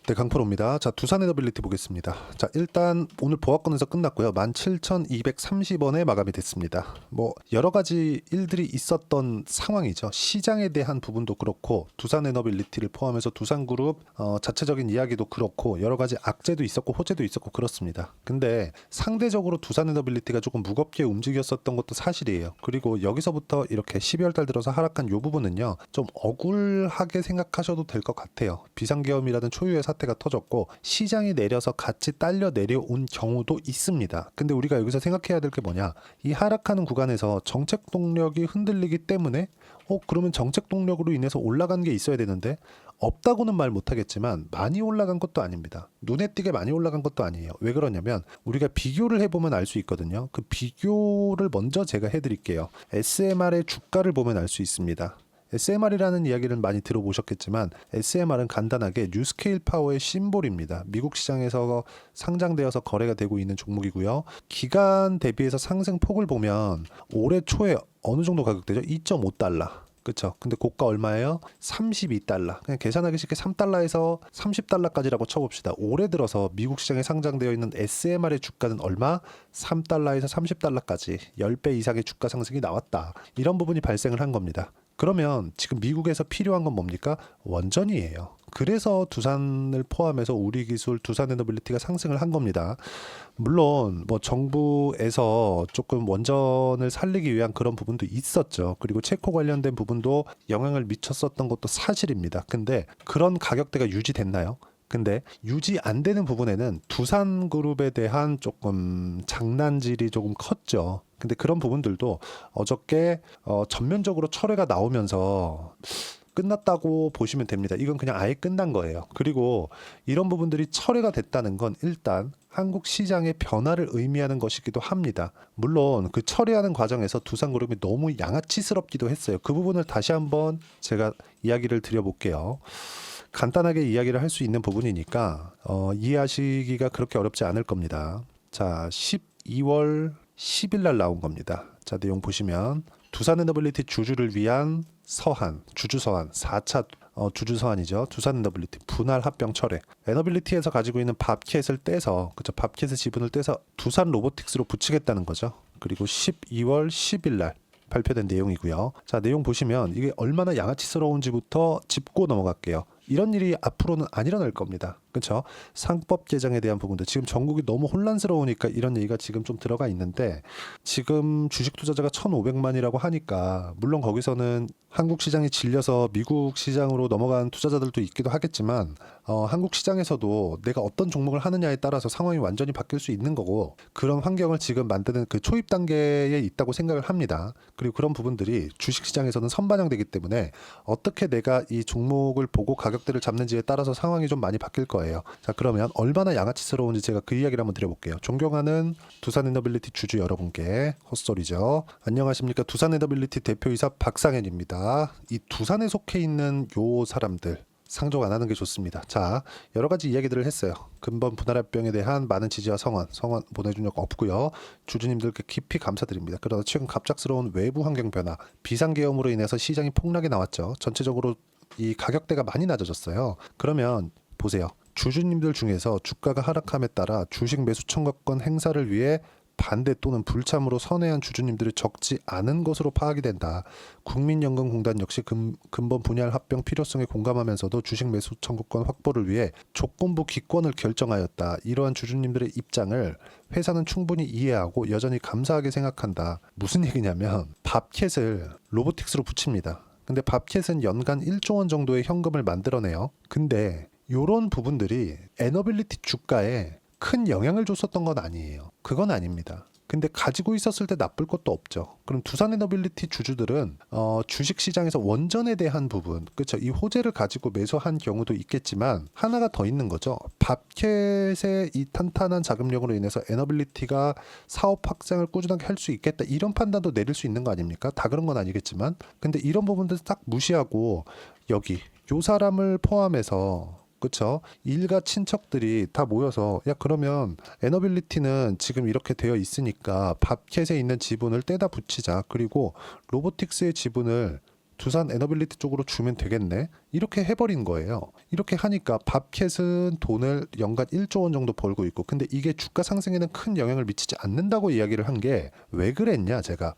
네, 강프로입니다. 자, 두산 에너빌리티 보겠습니다. 자, 일단 오늘 보합권에서 끝났고요. 17,230원에 마감이 됐습니다. 뭐 여러 가지 일들이 있었던 상황이죠. 시장에 대한 부분도 그렇고 두산 에너빌리티를 포함해서 두산그룹 자체적인 이야기도 그렇고 여러 가지 악재도 있었고 호재도 있었고 그렇습니다. 근데 상대적으로 두산 에너빌리티가 조금 무겁게 움직였었던 것도 사실이에요. 그리고 여기서부터 이렇게 12월 달 들어서 하락한 이 부분은요. 좀 억울하게 생각하셔도 될 것 같아요. 비상계엄이라는 초유의 사태가 터졌고 시장이 내려서 같이 딸려 내려온 경우도 있습니다. 근데 우리가 여기서 생각해야 될 게 뭐냐, 이 하락하는 구간에서 정책 동력이 흔들리기 때문에 그러면 정책 동력으로 인해서 올라간 게 있어야 되는데 없다고는 말 못하겠지만 많이 올라간 것도 아닙니다. 눈에 띄게 많이 올라간 것도 아니에요. 왜 그러냐면 우리가 비교를 해보면 알 수 있거든요. 그 비교를 먼저 제가 해드릴게요. SMR의 주가를 보면 알 수 있습니다. SMR이라는 이야기를 많이 들어보셨겠지만 SMR은 간단하게 뉴스케일 파워의 심볼입니다. 미국 시장에서 상장되어서 거래가 되고 있는 종목이고요. 기간 대비해서 상승폭을 보면 올해 초에 어느 정도 가격대죠? 2.5달러. 그쵸? 근데 고가 얼마예요? 32달러. 그냥 계산하기 쉽게 3달러에서 30달러까지라고 쳐봅시다. 올해 들어서 미국 시장에 상장되어 있는 SMR의 주가는 얼마? 3달러에서 30달러까지 10배 이상의 주가 상승이 나왔다. 이런 부분이 발생을 한 겁니다. 그러면 지금 미국에서 필요한 건 뭡니까? 원전이에요. 그래서 두산을 포함해서 우리 기술 두산에너빌리티가 상승을 한 겁니다. 물론 뭐 정부에서 조금 원전을 살리기 위한 그런 부분도 있었죠. 그리고 체코 관련된 부분도 영향을 미쳤었던 것도 사실입니다. 근데 그런 가격대가 유지됐나요? 근데 유지 안 되는 부분에는 두산그룹에 대한 조금 장난질이 조금 컸죠. 근데 그런 부분들도 어저께 전면적으로 철회가 나오면서 끝났다고 보시면 됩니다. 이건 그냥 아예 끝난 거예요. 그리고 이런 부분들이 철회가 됐다는 건 일단 한국 시장의 변화를 의미하는 것이기도 합니다. 물론 그 철회하는 과정에서 두산그룹이 너무 양아치스럽기도 했어요. 그 부분을 다시 한번 제가 이야기를 드려볼게요. 간단하게 이야기를 할 수 있는 부분이니까 이해하시기가 그렇게 어렵지 않을 겁니다. 자, 12월 10일 날 나온 겁니다. 자, 내용 보시면 두산에너빌리티 주주를 위한 서한, 주주서한 4차 주주서한이죠. 두산에너빌리티 분할 합병 철회. 에너빌리티에서 가지고 있는 밥캣을 떼서, 그쵸, 밥캣의 지분을 떼서 두산 로보틱스로 붙이겠다는 거죠. 그리고 12월 10일 날 발표된 내용이고요. 자, 내용 보시면 이게 얼마나 양아치스러운지부터 짚고 넘어갈게요. 이런 일이 앞으로는 안 일어날 겁니다. 그렇죠? 상법 개정에 대한 부분도 지금 전국이 너무 혼란스러우니까 이런 얘기가 지금 좀 들어가 있는데, 지금 주식 투자자가 1,500만이라고 하니까 물론 거기서는 한국 시장이 질려서 미국 시장으로 넘어간 투자자들도 있기도 하겠지만 한국 시장에서도 내가 어떤 종목을 하느냐에 따라서 상황이 완전히 바뀔 수 있는 거고, 그런 환경을 지금 만드는 그 초입 단계에 있다고 생각을 합니다. 그리고 그런 부분들이 주식 시장에서는 선반영되기 때문에 어떻게 내가 이 종목을 보고 가격대를 잡는지에 따라서 상황이 좀 많이 바뀔 거예요. 자, 그러면 얼마나 양아치스러운지 제가 그 이야기를 한번 드려볼게요. 존경하는 두산에너빌리티 주주 여러분께 헛소리죠. 안녕하십니까. 두산에너빌리티 대표이사 박상현입니다. 이 두산에 속해 있는 요 사람들 상종 안 하는 게 좋습니다. 자, 여러 가지 이야기들을 했어요. 근본 분할합병에 대한 많은 지지와 성원 보내준 적 없고요. 주주님들께 깊이 감사드립니다. 그러나 최근 갑작스러운 외부 환경 변화, 비상계엄으로 인해서 시장이 폭락이 나왔죠. 전체적으로 이 가격대가 많이 낮아졌어요. 그러면 보세요. 주주님들 중에서 주가가 하락함에 따라 주식 매수 청구권 행사를 위해 반대 또는 불참으로 선회한 주주님들이 적지 않은 것으로 파악이 된다. 국민연금공단 역시 근본 분할 합병 필요성에 공감하면서도 주식 매수 청구권 확보를 위해 조건부 기권을 결정하였다. 이러한 주주님들의 입장을 회사는 충분히 이해하고 여전히 감사하게 생각한다. 무슨 얘기냐면 밥캣을 로보틱스로 붙입니다. 근데 밥캣은 연간 1조 원 정도의 현금을 만들어내요. 근데 이런 부분들이 에너빌리티 주가에 큰 영향을 줬었던 건 아니에요. 그건 아닙니다. 근데 가지고 있었을 때 나쁠 것도 없죠. 그럼 두산에너빌리티 주주들은 주식 시장에서 원전에 대한 부분, 그렇죠? 이 호재를 가지고 매수한 경우도 있겠지만 하나가 더 있는 거죠. 밥캣의 이 탄탄한 자금력으로 인해서 에너빌리티가 사업 확장을 꾸준하게 할 수 있겠다, 이런 판단도 내릴 수 있는 거 아닙니까? 다 그런 건 아니겠지만, 근데 이런 부분들 딱 무시하고 여기 요 사람을 포함해서, 그쵸? 일가 친척들이 다 모여서 야, 그러면 에너빌리티는 지금 이렇게 되어 있으니까 밥캣에 있는 지분을 떼다 붙이자. 그리고 로보틱스의 지분을 두산 에너빌리티 쪽으로 주면 되겠네. 이렇게 해버린 거예요. 이렇게 하니까 밥캣은 돈을 연간 1조 원 정도 벌고 있고, 근데 이게 주가 상승에는 큰 영향을 미치지 않는다고 이야기를 한 게 왜 그랬냐, 제가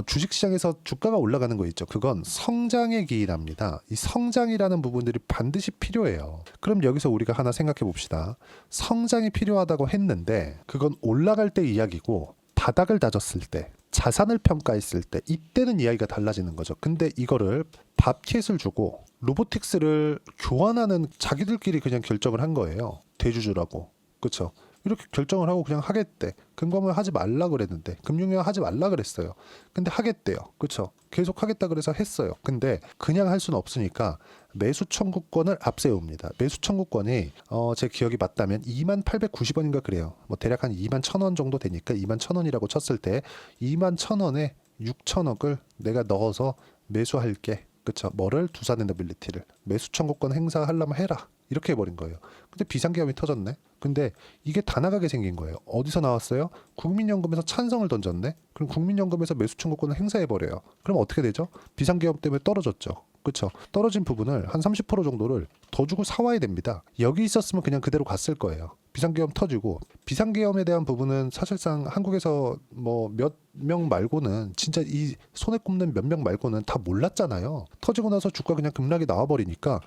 주식시장에서 주가가 올라가는 거 있죠. 그건 성장에 기인합니다. 이 성장이라는 부분들이 반드시 필요해요. 그럼 여기서 우리가 하나 생각해 봅시다. 성장이 필요하다고 했는데 그건 올라갈 때 이야기고, 바닥을 다졌을 때, 자산을 평가했을 때, 이때는 이야기가 달라지는 거죠. 근데 이거를 밥캣을 주고 로보틱스를 교환하는, 자기들끼리 그냥 결정을 한 거예요. 대주주라고. 그렇죠? 이렇게 결정을 하고 그냥 하겠대. 금감을 하지 말라 그랬는데, 금융위원 하지 말라 그랬어요. 근데 하겠대요. 그렇죠? 계속 하겠다 그래서 했어요. 근데 그냥 할 수는 없으니까 매수 청구권을 앞세웁니다. 매수 청구권이 제 기억이 맞다면 2890원인가 그래요. 뭐 대략 한 21,000원 정도 되니까 21,000원이라고 쳤을 때 21,000원에 6천억을 내가 넣어서 매수할게. 그쵸? 뭐를? 두산에너빌리티를. 매수 청구권 행사하려면 해라. 이렇게 해버린 거예요. 근데 비상계엄이 터졌네. 근데 이게 다 나가게 생긴 거예요. 어디서 나왔어요? 국민연금에서 찬성을 던졌네. 그럼 국민연금에서 매수 청구권을 행사해버려요. 그럼 어떻게 되죠? 비상계엄 때문에 떨어졌죠. 그렇죠? 떨어진 부분을 한 30% 정도를 더 주고 사와야 됩니다. 여기 있었으면 그냥 그대로 갔을 거예요. 비상계엄 터지고, 비상계엄에 대한 부분은 사실상 한국에서 뭐 몇 명 말고는, 진짜 이 손에 꼽는 몇 명 말고는 다 몰랐잖아요. 터지고 나서 주가 그냥 급락이 나와버리니까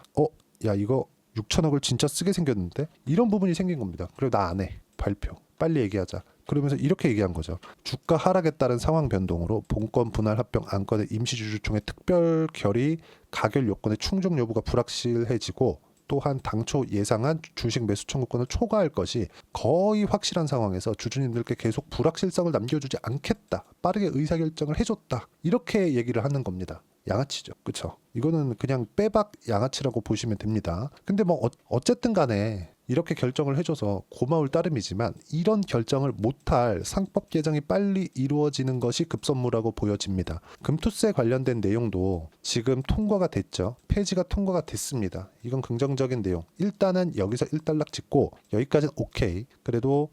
야 이거 6천억을 진짜 쓰게 생겼는데, 이런 부분이 생긴 겁니다. 그리고 나 안 해. 발표. 빨리 얘기하자. 그러면서 이렇게 얘기한 거죠. 주가 하락에 따른 상황 변동으로 본건 분할 합병 안건의 임시주주총회 특별 결의 가결 요건의 충족 여부가 불확실해지고, 또한 당초 예상한 주식 매수 청구권을 초과할 것이 거의 확실한 상황에서 주주님들께 계속 불확실성을 남겨주지 않겠다. 빠르게 의사결정을 해줬다. 이렇게 얘기를 하는 겁니다. 양아치죠. 그쵸? 이거는 그냥 빼박 양아치라고 보시면 됩니다. 근데 뭐 어쨌든 간에 이렇게 결정을 해줘서 고마울 따름이지만, 이런 결정을 못할 상법 개정이 빨리 이루어지는 것이 급선무라고 보여집니다. 금투세 관련된 내용도 지금 통과가 됐죠. 폐지가 통과가 됐습니다. 이건 긍정적인 내용. 일단은 여기서 일단락 짓고 여기까지는 오케이. 그래도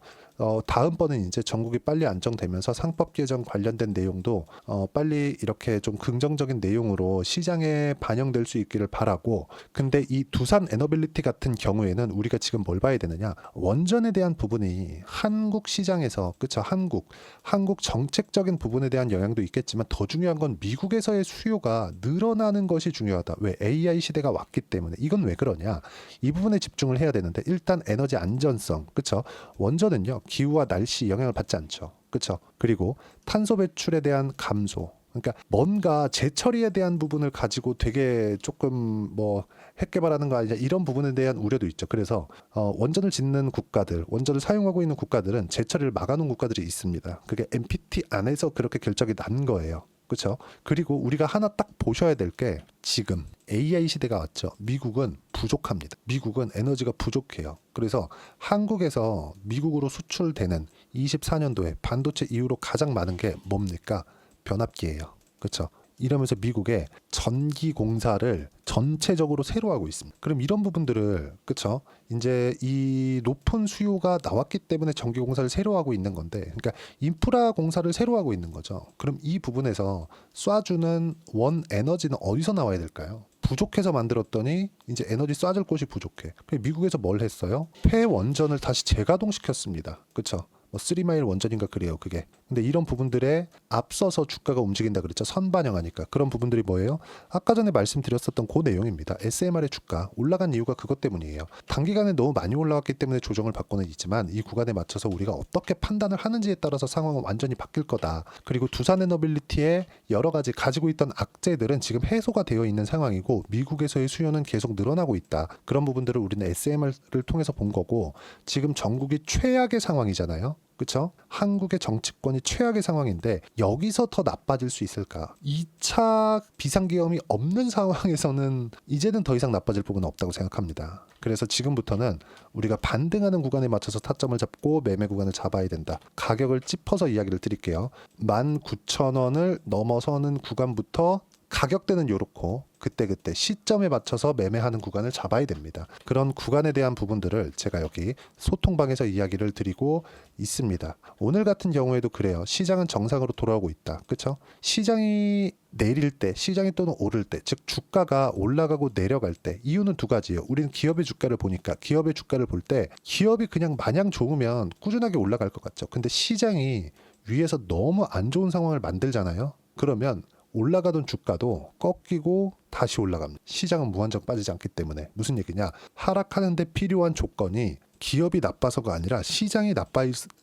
다음번은 이제 전국이 빨리 안정되면서 상법 개정 관련된 내용도 빨리 이렇게 좀 긍정적인 내용으로 시장에 반영될 수 있기를 바라고, 근데 이 두산 에너빌리티 같은 경우에는 우리가 지금 뭘 봐야 되느냐, 원전에 대한 부분이 한국 시장에서, 그쵸, 한국 정책적인 부분에 대한 영향도 있겠지만, 더 중요한 건 미국에서의 수요가 늘어나는 것이 중요하다. 왜? AI 시대가 왔기 때문에. 이건 왜 그러냐, 이 부분에 집중을 해야 되는데, 일단 에너지 안전성, 그쵸, 원전은요 기후와 날씨 영향을 받지 않죠. 그렇죠? 그리고 탄소 배출에 대한 감소. 그러니까 뭔가 재처리에 대한 부분을 가지고 되게 조금 뭐 핵개발하는 거 아니냐, 이런 부분에 대한 우려도 있죠. 그래서 원전을 짓는 국가들, 원전을 사용하고 있는 국가들은 재처리를 막아놓은 국가들이 있습니다. 그게 NPT 안에서 그렇게 결정이 난 거예요. 그렇죠? 그리고 우리가 하나 딱 보셔야 될 게, 지금 AI 시대가 왔죠. 미국은 부족합니다. 미국은 에너지가 부족해요. 그래서 한국에서 미국으로 수출되는 24년도에 반도체 이후로 가장 많은 게 뭡니까? 변압기예요. 그렇죠? 이러면서 미국의 전기 공사를 전체적으로 새로 하고 있습니다. 그럼 이런 부분들을, 그쵸? 이제 이 높은 수요가 나왔기 때문에 전기 공사를 새로 하고 있는 건데, 그러니까 인프라 공사를 새로 하고 있는 거죠. 그럼 이 부분에서 쏴주는 원 에너지는 어디서 나와야 될까요? 부족해서 만들었더니 이제 에너지 쏴줄 곳이 부족해. 미국에서 뭘 했어요? 폐원전을 다시 재가동시켰습니다. 그쵸? 뭐 3마일 원전인가 그래요, 그게. 근데 이런 부분들에 앞서서 주가가 움직인다 그랬죠. 선반영하니까. 그런 부분들이 뭐예요? 아까 전에 말씀드렸었던 그 내용입니다. SMR의 주가 올라간 이유가 그것 때문이에요. 단기간에 너무 많이 올라왔기 때문에 조정을 받고는 있지만, 이 구간에 맞춰서 우리가 어떻게 판단을 하는지에 따라서 상황은 완전히 바뀔 거다. 그리고 두산에너빌리티의 여러 가지 가지고 있던 악재들은 지금 해소가 되어 있는 상황이고, 미국에서의 수요는 계속 늘어나고 있다. 그런 부분들을 우리는 SMR을 통해서 본 거고, 지금 전국이 최악의 상황이잖아요. 그렇죠? 한국의 정치권이 최악의 상황인데 여기서 더 나빠질 수 있을까? 2차 비상계엄이 없는 상황에서는 이제는 더 이상 나빠질 부분은 없다고 생각합니다. 그래서 지금부터는 우리가 반등하는 구간에 맞춰서 타점을 잡고 매매 구간을 잡아야 된다. 가격을 짚어서 이야기를 드릴게요. 19,000원을 넘어서는 구간부터 가격대는 요렇고 그때그때 시점에 맞춰서 매매하는 구간을 잡아야 됩니다. 그런 구간에 대한 부분들을 제가 여기 소통방에서 이야기를 드리고 있습니다. 오늘 같은 경우에도 그래요. 시장은 정상으로 돌아오고 있다. 그렇죠? 시장이 내릴 때, 시장이 또는 오를 때, 즉 주가가 올라가고 내려갈 때, 이유는 두 가지예요. 우리는 기업의 주가를 보니까 기업의 주가를 볼 때 기업이 그냥 마냥 좋으면 꾸준하게 올라갈 것 같죠. 근데 시장이 위에서 너무 안 좋은 상황을 만들잖아요. 그러면 올라가던 주가도 꺾이고 다시 올라갑니다. 시장은 무한정 빠지지 않기 때문에. 무슨 얘기냐? 하락하는 데 필요한 조건이 기업이 나빠서가 아니라 시장이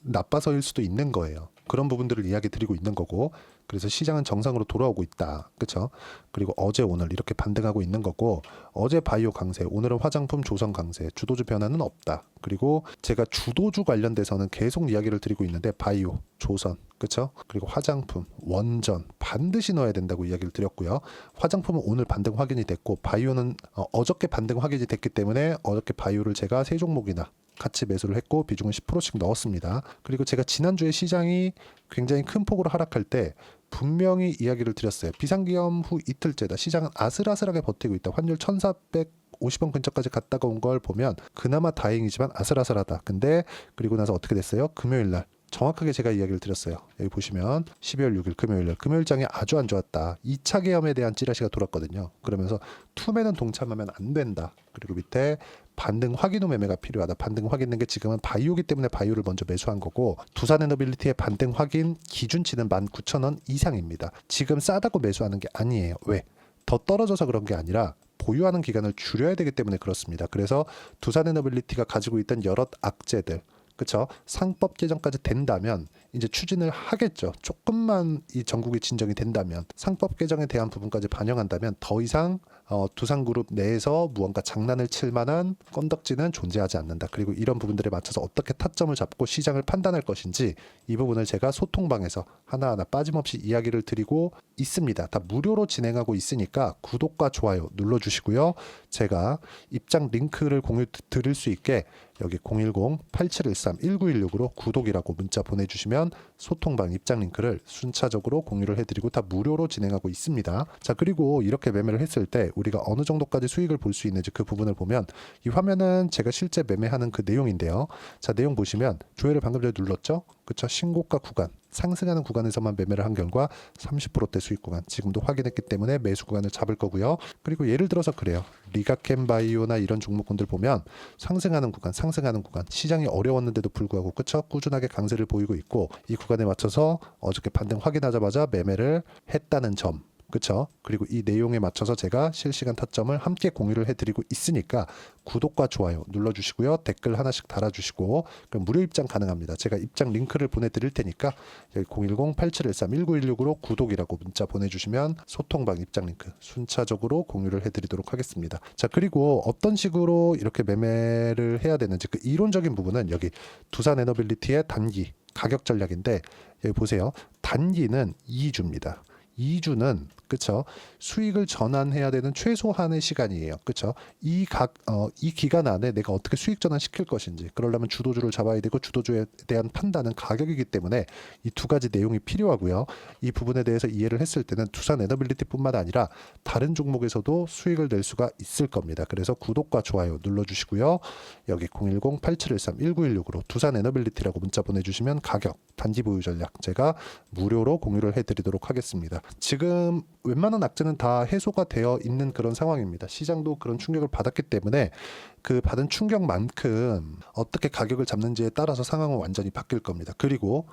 나빠서일 수도 있는 거예요. 그런 부분들을 이야기 드리고 있는 거고, 그래서 시장은 정상으로 돌아오고 있다. 그렇죠? 그리고 어제 오늘 이렇게 반등하고 있는 거고, 어제 바이오 강세, 오늘은 화장품 조선 강세, 주도주 변화는 없다. 그리고 제가 주도주 관련돼서는 계속 이야기를 드리고 있는데 바이오, 조선, 그렇죠? 그리고 화장품, 원전 반드시 넣어야 된다고 이야기를 드렸고요. 화장품은 오늘 반등 확인이 됐고, 바이오는 어저께 반등 확인이 됐기 때문에 어저께 바이오를 제가 세 종목이나 같이 매수를 했고 비중은 10%씩 넣었습니다. 그리고 제가 지난주에 시장이 굉장히 큰 폭으로 하락할 때 분명히 이야기를 드렸어요. 비상기험 후 이틀째다. 시장은 아슬아슬하게 버티고 있다. 환율 1450원 근처까지 갔다가 온 걸 보면 그나마 다행이지만 아슬아슬하다. 근데 그리고 나서 어떻게 됐어요? 금요일 날 정확하게 제가 이야기를 드렸어요. 여기 보시면 12월 6일 금요일장이 아주 안 좋았다. 2차 계엄에 대한 찌라시가 돌았거든요. 그러면서 투매는 동참하면 안 된다. 그리고 밑에 반등 확인 후 매매가 필요하다. 반등 확인된 게 지금은 바이오기 때문에 바이오를 먼저 매수한 거고, 두산에너빌리티의 반등 확인 기준치는 19,000원 이상입니다. 지금 싸다고 매수하는 게 아니에요. 왜? 더 떨어져서 그런 게 아니라 보유하는 기간을 줄여야 되기 때문에 그렇습니다. 그래서 두산에너빌리티가 가지고 있던 여러 악재들, 그렇죠? 상법 개정까지 된다면 이제 추진을 하겠죠. 조금만 이 전국이 진정이 된다면, 상법 개정에 대한 부분까지 반영한다면 더 이상 두산그룹 내에서 무언가 장난을 칠 만한 건덕지는 존재하지 않는다. 그리고 이런 부분들에 맞춰서 어떻게 타점을 잡고 시장을 판단할 것인지, 이 부분을 제가 소통방에서 하나하나 빠짐없이 이야기를 드리고 있습니다. 다 무료로 진행하고 있으니까 구독과 좋아요 눌러주시고요. 제가 입장 링크를 공유 드릴 수 있게 여기 010-8713-1916으로 구독이라고 문자 보내주시면 소통방 입장 링크를 순차적으로 공유를 해드리고 다 무료로 진행하고 있습니다. 자, 그리고 이렇게 매매를 했을 때 우리가 어느 정도까지 수익을 볼 수 있는지 그 부분을 보면, 이 화면은 제가 실제 매매하는 그 내용인데요. 자, 내용 보시면 조회를 방금 전에 눌렀죠? 그쵸? 신고가 구간, 상승하는 구간에서만 매매를 한 결과 30%대 수익 구간, 지금도 확인했기 때문에 매수 구간을 잡을 거고요. 그리고 예를 들어서 그래요. 리가캠바이오나 이런 종목군들 보면 상승하는 구간, 시장이 어려웠는데도 불구하고 그쵸? 꾸준하게 강세를 보이고 있고, 이 구간에 맞춰서 어저께 반등 확인하자마자 매매를 했다는 점, 그쵸? 그리고 이 내용에 맞춰서 제가 실시간 타점을 함께 공유를 해드리고 있으니까 구독과 좋아요 눌러주시고요. 댓글 하나씩 달아주시고, 그럼 무료 입장 가능합니다. 제가 입장 링크를 보내드릴 테니까 여기 010-8713-1916으로 구독이라고 문자 보내주시면 소통방 입장 링크 순차적으로 공유를 해드리도록 하겠습니다. 자, 그리고 어떤 식으로 이렇게 매매를 해야 되는지 그 이론적인 부분은 여기 두산에너빌리티의 단기 가격 전략인데, 여기 보세요. 단기는 2주입니다. 2주는 그쵸? 수익을 전환해야 되는 최소한의 시간이에요. 그쵸? 이 기간 안에 내가 어떻게 수익 전환시킬 것인지, 그러려면 주도주를 잡아야 되고, 주도주에 대한 판단은 가격이기 때문에 이 두 가지 내용이 필요하고요. 이 부분에 대해서 이해를 했을 때는 두산에너빌리티뿐만 아니라 다른 종목에서도 수익을 낼 수가 있을 겁니다. 그래서 구독과 좋아요 눌러주시고요. 여기 010-8713-1916으로 두산에너빌리티라고 문자 보내주시면 가격, 단기 보유 전략 제가 무료로 공유를 해드리도록 하겠습니다. 지금 웬만한 악재는 다 해소가 되어 있는 그런 상황입니다. 시장도 그런 충격을 받았기 때문에 그 받은 충격만큼 어떻게 가격을 잡는지에 따라서 상황은 완전히 바뀔 겁니다. 그리고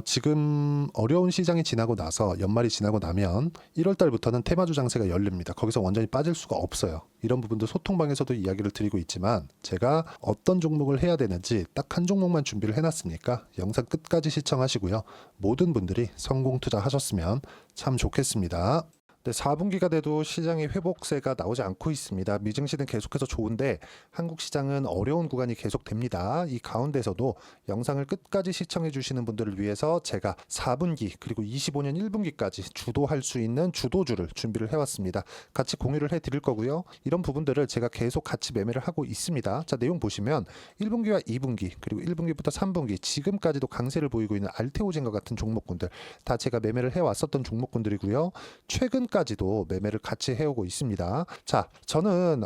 지금 어려운 시장이 지나고 나서, 연말이 지나고 나면 1월 달부터는 테마주 장세가 열립니다. 거기서 완전히 빠질 수가 없어요. 이런 부분도 소통방에서도 이야기를 드리고 있지만, 제가 어떤 종목을 해야 되는지 딱 한 종목만 준비를 해놨으니까 영상 끝까지 시청하시고요. 모든 분들이 성공 투자하셨으면 참 좋겠습니다. 네, 4분기가 돼도 시장의 회복세가 나오지 않고 있습니다. 미증시는 계속해서 좋은데 한국 시장은 어려운 구간이 계속됩니다. 이 가운데서도 영상을 끝까지 시청해 주시는 분들을 위해서 제가 4분기 그리고 25년 1분기까지 주도할 수 있는 주도주를 준비를 해왔습니다. 같이 공유를 해드릴 거고요. 이런 부분들을 제가 계속 같이 매매를 하고 있습니다. 자, 내용 보시면 1분기와 2분기 그리고 1분기부터 3분기 지금까지도 강세를 보이고 있는 알테오젠과 같은 종목군들 다 제가 매매를 해왔었던 종목군들이고요. 최근 지금까지도 매매를 같이 해오고 있습니다. 자, 저는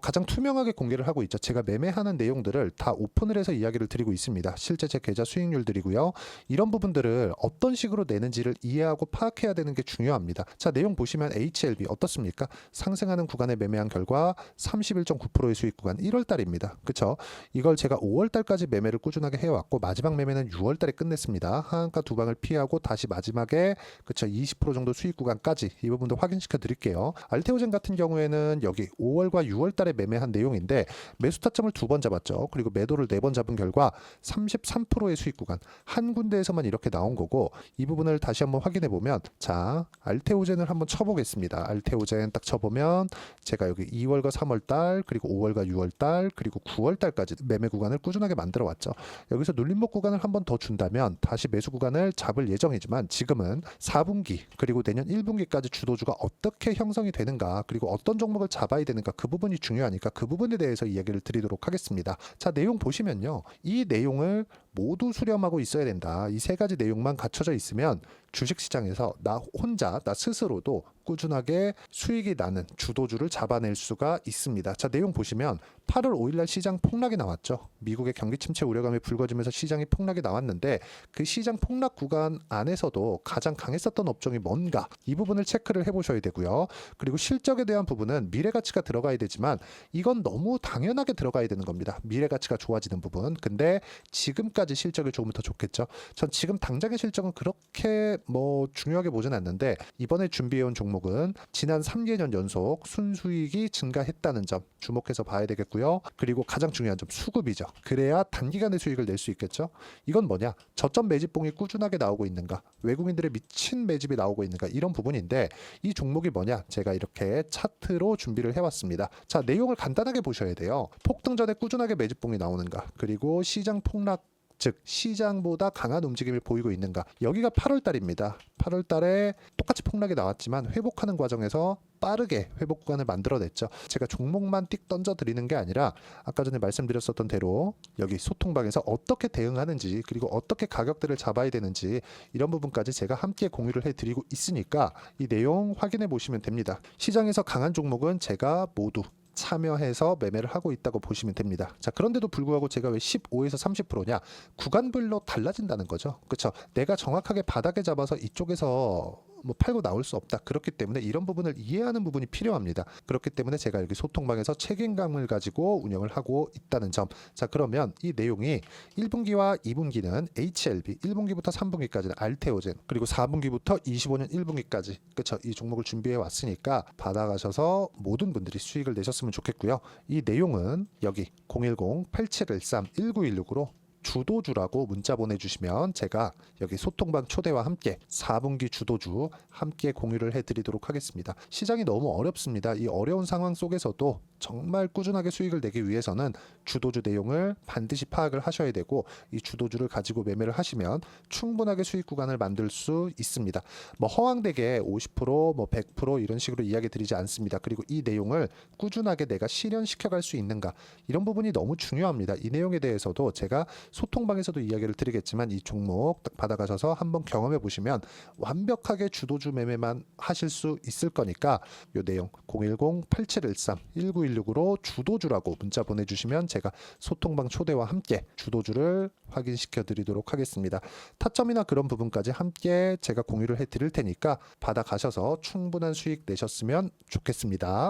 가장 투명하게 공개를 하고 있죠. 제가 매매하는 내용들을 다 오픈을 해서 이야기를 드리고 있습니다. 실제 제 계좌 수익률들이고요. 이런 부분들을 어떤 식으로 내는지를 이해하고 파악해야 되는 게 중요합니다. 자, 내용 보시면 HLB 어떻습니까? 상승하는 구간에 매매한 결과 31.9%의 수익 구간 1월 달입니다. 그쵸? 이걸 제가 5월 달까지 매매를 꾸준하게 해왔고 마지막 매매는 6월 달에 끝냈습니다. 하한가 두 방을 피하고 다시 마지막에 그쵸 20% 정도 수익 구간까지 이 부분도 확인시켜 드릴게요. 알테오젠 같은 경우에는 여기 5월과 6월 달에 매매한 내용인데 매수 타점을 2번 잡았죠. 그리고 매도를 4번 잡은 결과 33%의 수익 구간 한 군데에서만 이렇게 나온 거고 이 부분을 다시 한번 확인해 보면 자 알테오젠을 한번 쳐보겠습니다. 알테오젠 딱 쳐보면 제가 여기 2월과 3월 달 그리고 5월과 6월 달 그리고 9월 달까지 매매 구간을 꾸준하게 만들어 왔죠. 여기서 눌림목 구간을 한번 더 준다면 다시 매수 구간을 잡을 예정이지만 지금은 4분기 그리고 내년 1분기까지 주도주가 어떻게 형성이 되는가 그리고 어떤 종목을 잡아야 되는가 그 부분이 중요하니까 그 부분에 대해서 이야기를 드리도록 하겠습니다. 자, 내용 보시면요. 이 내용을 모두 수렴하고 있어야 된다. 이 세 가지 내용만 갖춰져 있으면 주식시장에서 나 혼자 나 스스로도 꾸준하게 수익이 나는 주도주를 잡아낼 수가 있습니다. 자, 내용 보시면 8월 5일날 시장 폭락이 나왔죠. 미국의 경기 침체 우려감이 불거지면서 시장이 폭락이 나왔는데 그 시장 폭락 구간 안에서도 가장 강했었던 업종이 뭔가 이 부분을 체크를 해보셔야 되고요. 그리고 실적에 대한 부분은 미래가치가 들어가야 되지만 이건 너무 당연하게 들어가야 되는 겁니다. 미래가치가 좋아지는 부분. 근데 지금까지 실적이 좋으면 더 좋겠죠. 전 지금 당장의 실적은 그렇게 중요하게 보진 않는데 이번에 준비해온 종목은 지난 3개년 연속 순수익이 증가했다는 점 주목해서 봐야 되겠고요. 그리고 가장 중요한 점 수급이죠. 그래야 단기간에 수익을 낼 수 있겠죠. 이건 뭐냐? 저점 매집봉이 꾸준하게 나오고 있는가? 외국인들의 미친 매집이 나오고 있는가? 이런 부분인데 이 종목이 뭐냐? 제가 이렇게 차트로 준비를 해왔습니다. 자, 내용을 간단하게 보셔야 돼요. 폭등 전에 꾸준하게 매집봉이 나오는가? 그리고 시장 폭락 즉 시장보다 강한 움직임을 보이고 있는가. 여기가 8월 달입니다. 8월 달에 똑같이 폭락이 나왔지만 회복하는 과정에서 빠르게 회복 구간을 만들어냈죠. 제가 종목만 띡 던져 드리는 게 아니라 아까 전에 말씀드렸었던 대로 여기 소통방에서 어떻게 대응하는지 그리고 어떻게 가격들을 잡아야 되는지 이런 부분까지 제가 함께 공유를 해드리고 있으니까 이 내용 확인해 보시면 됩니다. 시장에서 강한 종목은 제가 모두 참여해서 매매를 하고 있다고 보시면 됩니다. 자, 그런데도 불구하고 제가 왜 15에서 30%냐? 구간별로 달라진다는 거죠. 그렇죠? 내가 정확하게 바닥에 잡아서 이쪽에서 팔고 나올 수 없다. 그렇기 때문에 이런 부분을 이해하는 부분이 필요합니다. 그렇기 때문에 제가 여기 소통방에서 책임감을 가지고 운영을 하고 있다는 점. 자, 그러면 이 내용이 1분기와 2분기는 HLB, 1분기부터 3분기까지는 알테오젠, 그리고 4분기부터 25년 1분기까지 그렇죠? 이 종목을 준비해 왔으니까 받아가셔서 모든 분들이 수익을 내셨으면 좋겠고요. 이 내용은 여기 010-8713-1916으로 주도주라고 문자 보내주시면 제가 여기 소통방 초대와 함께 4분기 주도주 함께 공유를 해드리도록 하겠습니다. 시장이 너무 어렵습니다. 이 어려운 상황 속에서도 정말 꾸준하게 수익을 내기 위해서는 주도주 내용을 반드시 파악을 하셔야 되고 이 주도주를 가지고 매매를 하시면 충분하게 수익 구간을 만들 수 있습니다. 허황되게 50%, 100% 이런 식으로 이야기 드리지 않습니다. 그리고 이 내용을 꾸준하게 내가 실현시켜갈 수 있는가 이런 부분이 너무 중요합니다. 이 내용에 대해서도 제가 소통방에서도 이야기를 드리겠지만 이 종목 딱 받아가셔서 한번 경험해 보시면 완벽하게 주도주 매매만 하실 수 있을 거니까 이 내용 010-8713-1916으로 주도주라고 문자 보내주시면 제가 소통방 초대와 함께 주도주를 확인시켜 드리도록 하겠습니다. 타점이나 그런 부분까지 함께 제가 공유를 해 드릴 테니까 받아가셔서 충분한 수익 내셨으면 좋겠습니다.